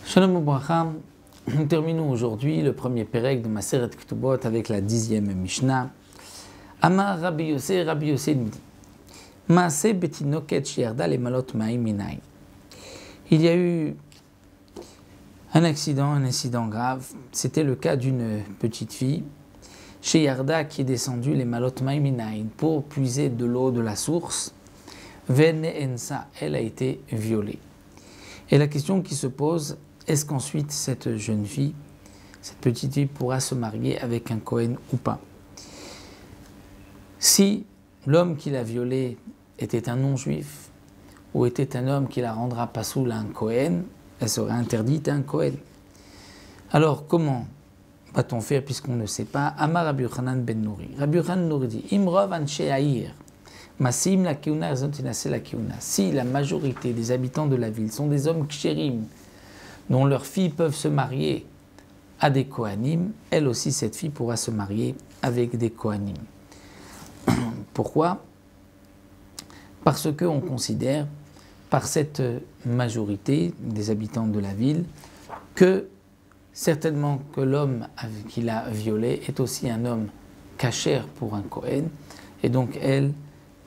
Shalom Ubracha, nous terminons aujourd'hui le premier Pérec de Maseret Ketubot avec la 10e Mishnah. Amar Rabbi Yossé nous dit Maaseh betinoket sheyarda lemalot ma'im minayin. Il y a eu un incident grave. C'était le cas d'une petite fille, sheyarda, qui est descendue les malot ma'im minayin pour puiser de l'eau de la source. Ve'ne'ensa, elle a été violée. Et la question qui se pose, est-ce qu'ensuite cette jeune fille, cette petite fille pourra se marier avec un Kohen ou pas? Si l'homme qui l'a violée était un non-juif ou était un homme qui la rendra pasoul à un Kohen, elle serait interdite à un Kohen. Alors comment va-t-on faire puisqu'on ne sait pas? Amar Rabbi Yochanan ben Nouri. Rabbi Yochanan Nouri dit Imrov anshe ha'ir masim la keuna zot inase la keuna. Si la majorité des habitants de la ville sont des hommes kshérim, dont leurs filles peuvent se marier à des Kohanim, elle aussi, cette fille, pourra se marier avec des Kohanim. Pourquoi? Parce qu'on considère, par cette majorité des habitants de la ville, que certainement que l'homme qui l'a violée est aussi un homme kasher pour un Kohen, et donc elle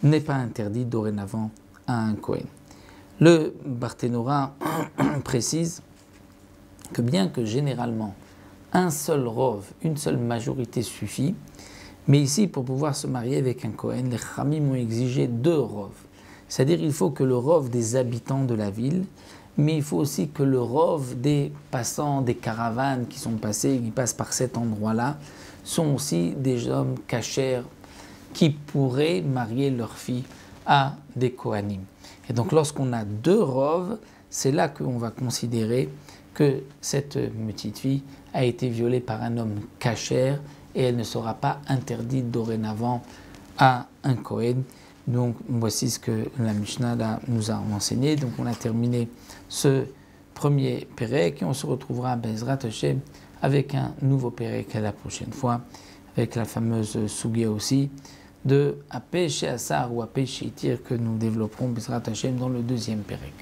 n'est pas interdite dorénavant à un Kohen. Le Barthénora précise que bien que généralement un seul rov, une seule majorité suffit, mais ici pour pouvoir se marier avec un Kohen, les Khamim ont exigé 2 rovs. C'est-à-dire il faut que le rov des habitants de la ville, mais il faut aussi que le rov des passants, des caravanes qui sont passés, qui passent par cet endroit-là, sont aussi des hommes cachers qui pourraient marier leur fille à des Kohanim. Et donc lorsqu'on a 2 rovs, c'est là qu'on va considérer que cette petite fille a été violée par un homme kasher et elle ne sera pas interdite dorénavant à un Kohen. Donc voici ce que la Mishnah nous a enseigné. Donc on a terminé ce premier Pérec et on se retrouvera Bezrat Hashem avec un nouveau Pérec à la prochaine fois, avec la fameuse Sugia aussi de Apé chez Assar ou Apé chez Itir que nous développerons Bezrat Hashem dans le deuxième Pérec.